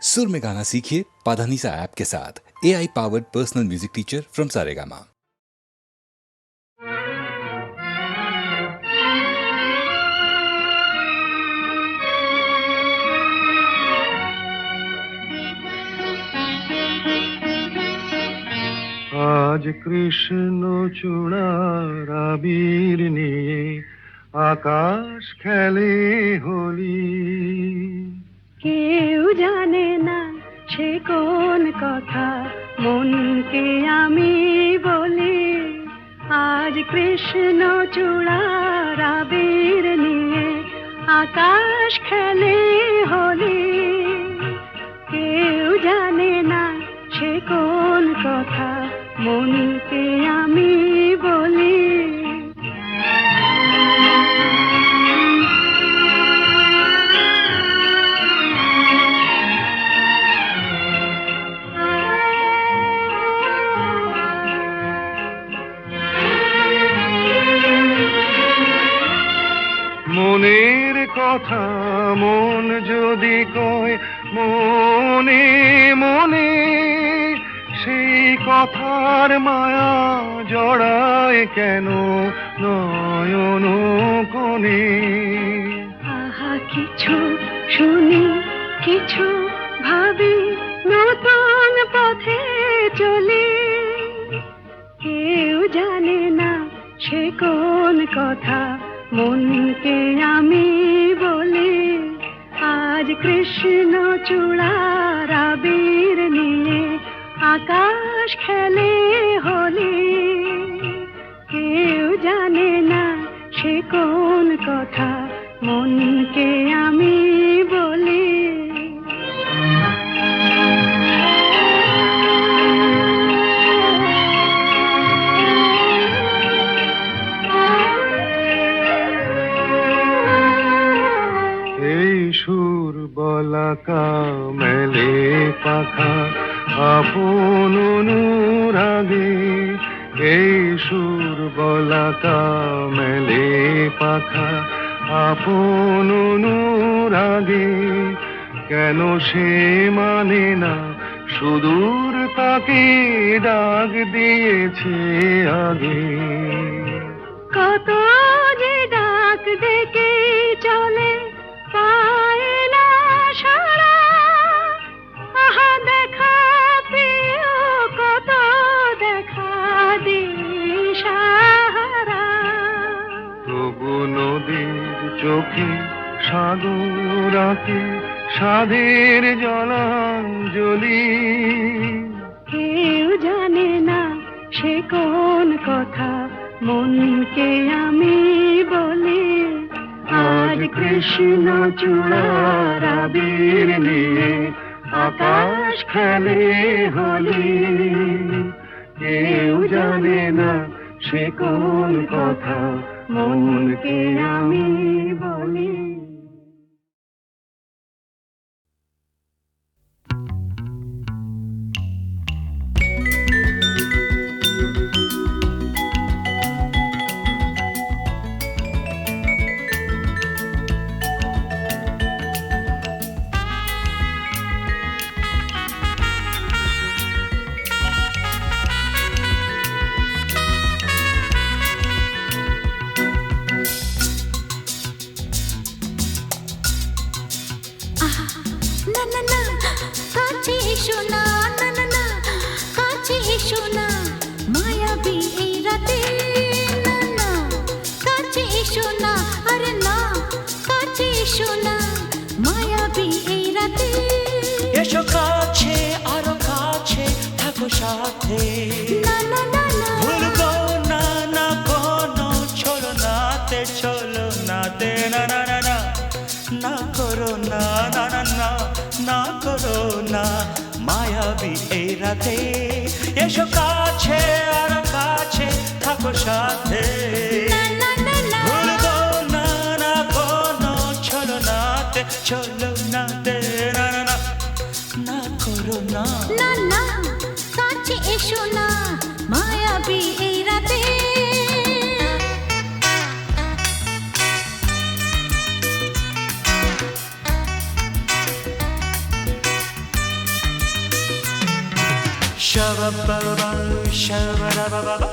सुर में गाना सीखिए पाधानीसा ऐप के साथ। AI powered personal music teacher from Saregama. আজ কৃষ্ণ চূড়ার আবির নিয়ে আকাশ খেলে হোলি। কেউ জানে না সে কোন কথা মনকে আমি বলি। আজ কৃষ্ণ চূড়ার আবির নিয়ে আকাশ খেলে হোলি। কেউ জানে না সে কোন কথা মনকে আমি বলি। মনের কথা মন যদি কয় মনে মনে, সেই কথার মায়া জড়ায় কেন নয়ন কোণে। আহা কিছু শুনি কিছু ভাবি নতুন পথে চলি। কেউ জানে না সে কোন কথা মনকে আমি বলি। আজ কৃষ্ণ চূড়ার আবির নিয়ে আকাশ খেলে হোলি। কেউ জানে না সে কোন কথা মনকে আমি বলি। এই সুর বলাকা মেলে পাখা আপন অনুরাগে। এই সুর বলাকা মেলে পাখা আপন অনুরাগে। কেন সে মানে না সুদূর তাকে ডাক দিয়েছে আগে। কত যে ডাক ডেকে চলে পায় না সারা। আহা দেখা প্রিয় কত দেখা দিশাহারা। তবু নদীর চোখে সাগর আঁকে সাধের জলাঞ্জলি। কেউ জানে না সে কোন কথা মনকে আমি বলি। আজ কৃষ্ণ চূড়ার আবির নিয়ে আকাশ খেলে হোলি। কেউ জানে না সে কোন কথা মনকে আমি বলি। না না না কাছে এসো না, না না না কাছে এসো না, মায়াবী এই রাতে। না না কাছে এসো না, আরে না কাছে এসো না, মায়াবী এই রাতে। এসো কাছে আরো কাছে থাকো সাথে। না না না না ভুলবো না না কোনো চলো নাতে, চলো নাতে। না না না না না করো না, না না না না করো না, মায়াবী এই রাতে। এসো কাছে আর কাছে থাকো সাথে। না না না না ভুলবো না না কোনো চলো নাতে, চলো নাতে। না না না না করো না। না না কাছে এসো না, মায়াবী এই রাতে। Shabba-ba-ba, shabba-da-ba-ba-ba.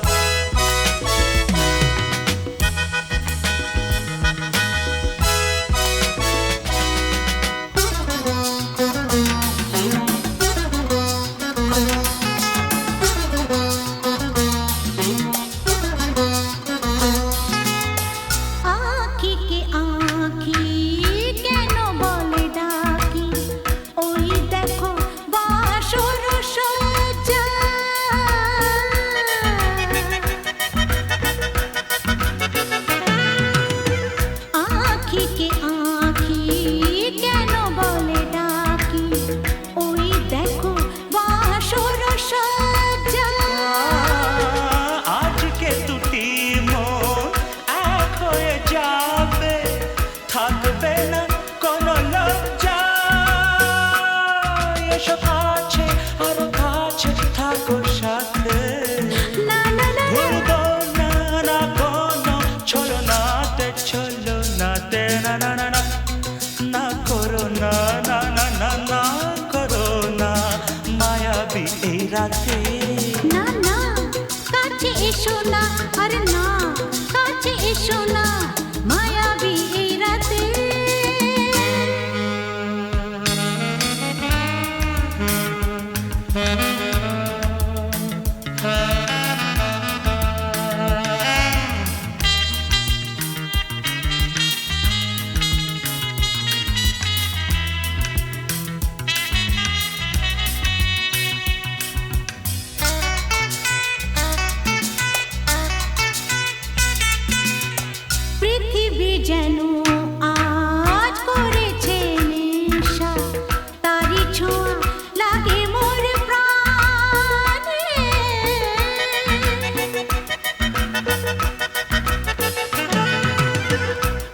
আঁখি কে আঁখি কেন বলে ডাকি ওই দেখো বাসর সজ্জা আঁখি কে আঁখি কেন বলে ডাকি ওই দেখো বাসর সজ্জা আজকে দুটি মন এক হয়ে যাবে, থাকবে না কোনো লজ্জা। এসো কাছে, আরো কাছে থাকো সাথে। না না না ভুলবো না না কোনো ছলনাতে, ছলনাতে না না না না না করো না না না না না করো না মায়াবী এই রাতে। না না কাছে এসো না আরে না কাছে এসো না মায়াবী এই রাতে পৃথিবী যেন আজ করেছে নেশা তারি ছোঁয়া লাগে মোর প্রাণে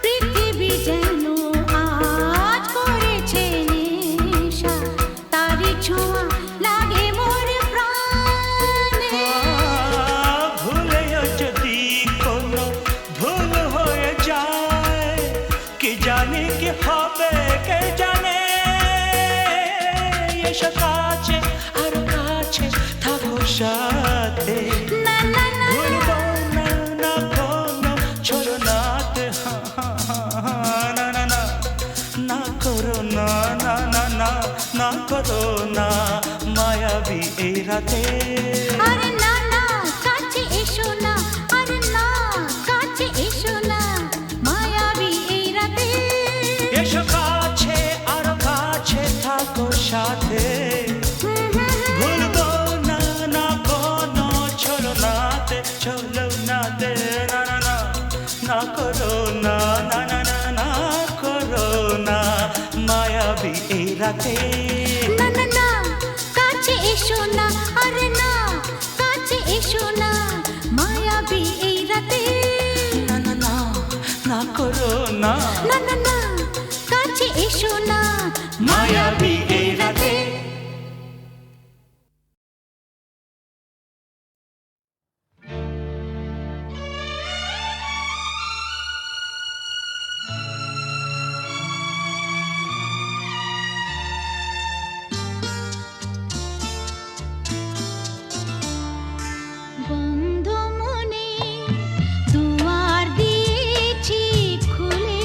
পৃথিবী যেন আজ করেছে নেশা তারি ছোঁয়া লাগে মোর প্রাণে ভুলেও যদি কোনো ভুল হয়ে যায়, কি জানি কি হবে কে জানে। এসো কাছে আরো কাছে থাকো সাথে। না না না ভুলবো না না কোনো ছলনাতে, না না না না করো না না না না না করো না মায়াবী এই রাতে। আরে না না কাছে এসো না আরে না কাছে এসো না মায়াবী এই রাতে এসো কাছে আরো কাছে থাকো সাথে। ভুলবো না না কোনো ছলনাতে, ছলনাতে না না না না করো না না না না না করো না মায়াবী এই রাতে। না না না কাছে এসো না আরে না কাছে এসো না মায়াবী এই রাতে না না না না করো না না না না কাছে এসো না মায়াবী এই রাতে। বন্ধ মনে দুয়ার দিয়েছি খুলে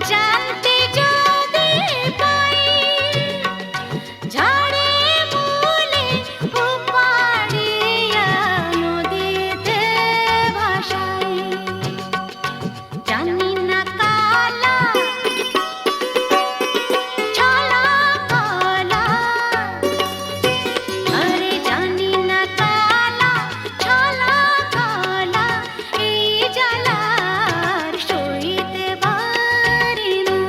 জানতে যদি পাই ঝড়ে মূলে উপাড়িয়া নদীতে ভাসাই জানি না কালা ছলা কলা আরে জানি না কালা ছলা কলা এই জ্বালার সইতে পারি না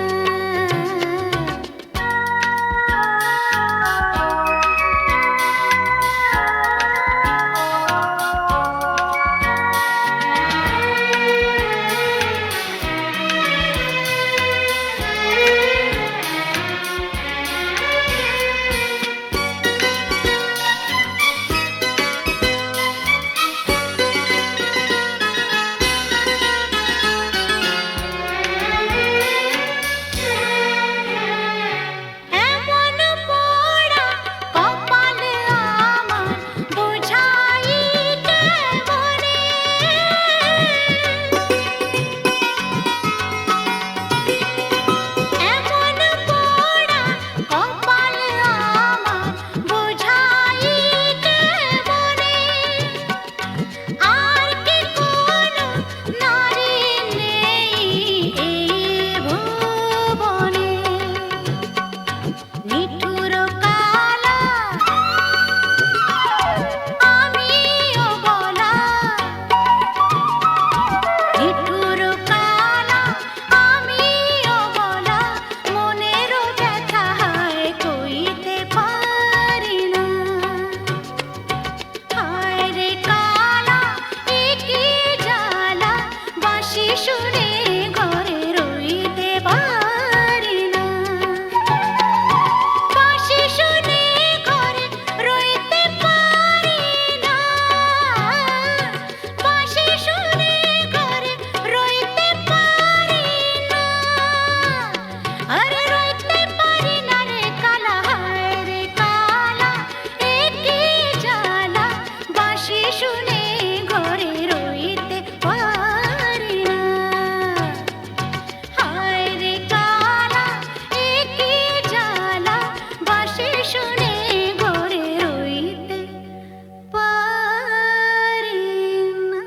এমন পোড়া কপাল আমার বোঝাই কেমনে এমন পোড়া কপাল আমার বোঝাই কেমনে আর কি কোনো নারী নেই এই ভুবনে নিঠুর কালা আমিও বলা নিঠুর কালা আমিও বলা মনের ব্যথা হায় কইতে পারি না হায় রে কালা একি জ্বালা বাঁশি শুনে ঘরে রইতে পারি না বাঁশি শুনে ঘরে রইতে পারি না বাঁশি শুনে ঘরে রইতে পারি না আরে রইতে পারি না রে কালা হায় রে কালা একি জ্বালা বাঁশি শুনে ঘরে রইতে পারি না হায় রে কালা একি জ্বালা বাঁশি শুনে ঘরে রইতে পারি না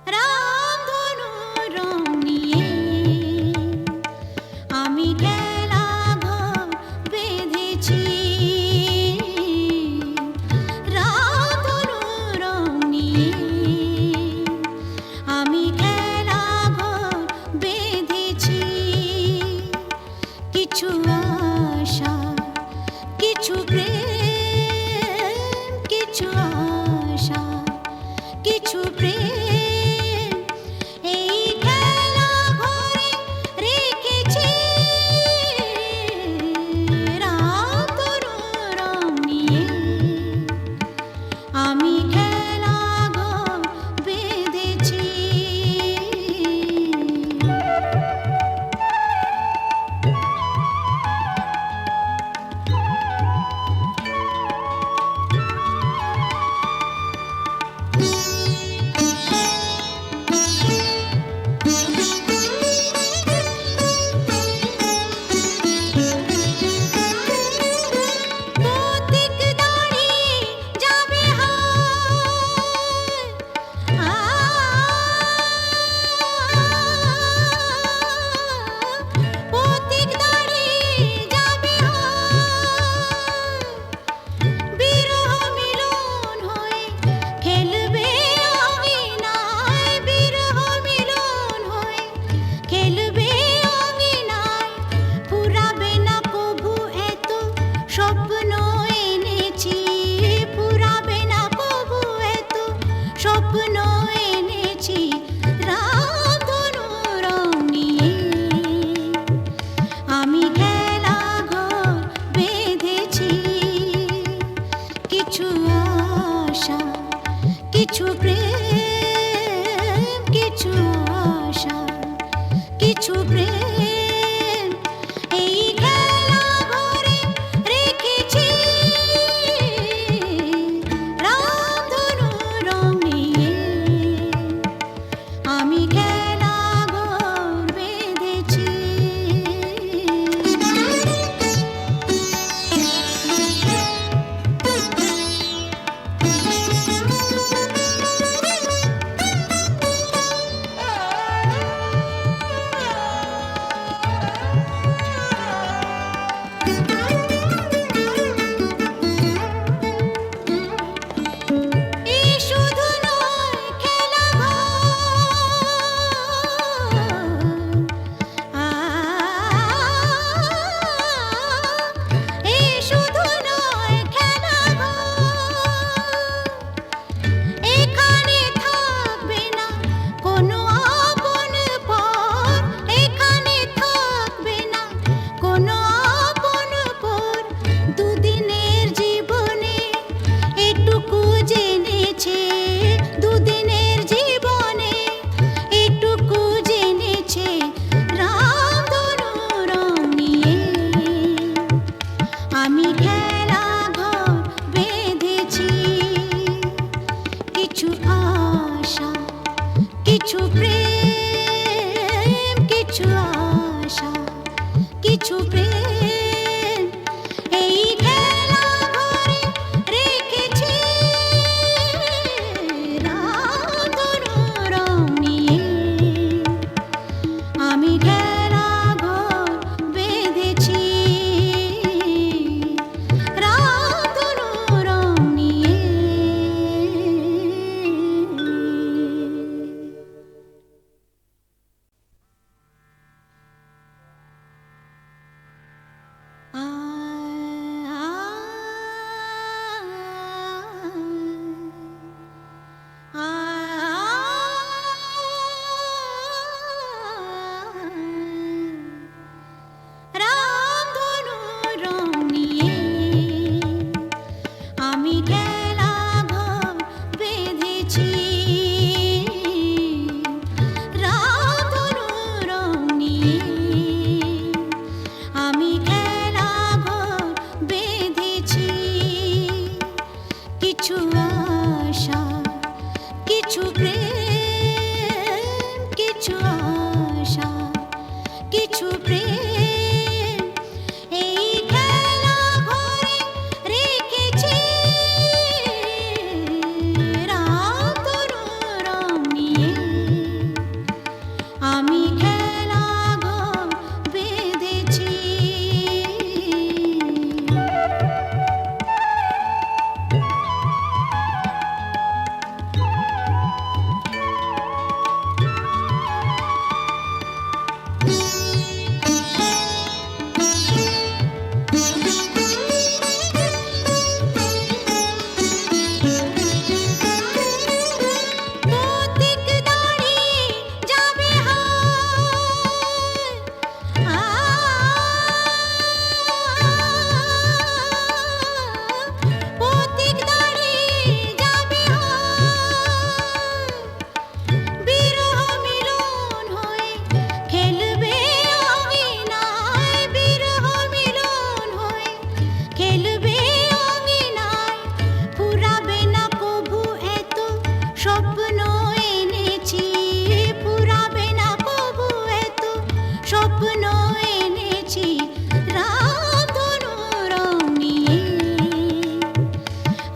রামধনু রং নিয়ে আমি খেলা ঘর বেঁধেছি রামধনু রং নিয়ে আমি খেলা ঘর বেঁধেছি কিছু আশা কিছু প্রেম কিছু আশা কিছু প্রেম এই খেলা ঘরে রেখেছি রামধনু রং নিয়ে আমি খেলা ঘর বেঁধেছি প্রেম কিছু আশা কিছু প্রেম এই খেলা ঘরে রেখেছি রামধনু রং নিয়ে আমি খেলা ঘর বেঁধেছি এই শুধু নয় খেলা এই শুধু নয় খেলা এখানে থাকবে না কোনো আপন পর এখানে থাকবে না কোনো আপন পর দুদিনের জীবনে এটুকু জেনেছে দুদিনের জীবনে এটুকু জেনেছে রামধনু রং নিয়ে আমি খেলা ঘর বেঁধেছি কিছু আশা কিছু প্রেম কিছু আশা কিছু প্রেম এই খেলা ঘরে রেখেছি রামধনু রং নিয়ে আমি খেলা ঘর বেঁধেছি রামধনু রং নিয়ে রামধনু রং নিয়ে আমি খেলা ঘর বেঁধেছি রামধনু রং নিয়ে আমি খেলা ঘর বেঁধেছি কিছু আশা কিছু প্রেম কিছু আশা কিছু প্রেম এই খেলা ঘরে রেখেছি রামধনু রং নিয়ে আমি খেলা ঘর বেঁধেছি পথিক দাঁড়িয়ে যাবে পথিক দাঁড়িয়ে যাবে বিরহ মিলন হয়ে খেলবে অঙ্গিনায় বিরহ মিলন হয়ে খেলবে অঙ্গিনায় ফুরাবে না কভু এত স্বপ্ন এনেছি ফুরাবে না কভু এত স্বপ্ন এনেছি রামধনু রং নিয়ে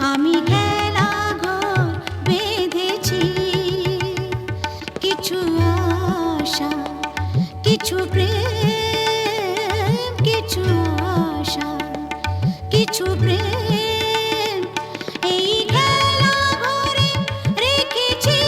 আমি খেলা ঘর বেঁধেছি কিছু আশা কিছু প্রেম কিছু আশা কিছু প্রেম এই খেলা ঘরে রেখেছি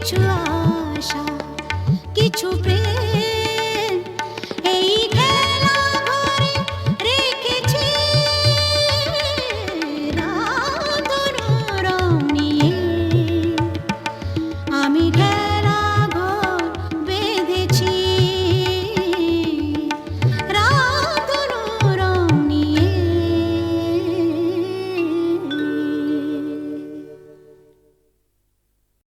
কিছু আশা কিছু প্রেম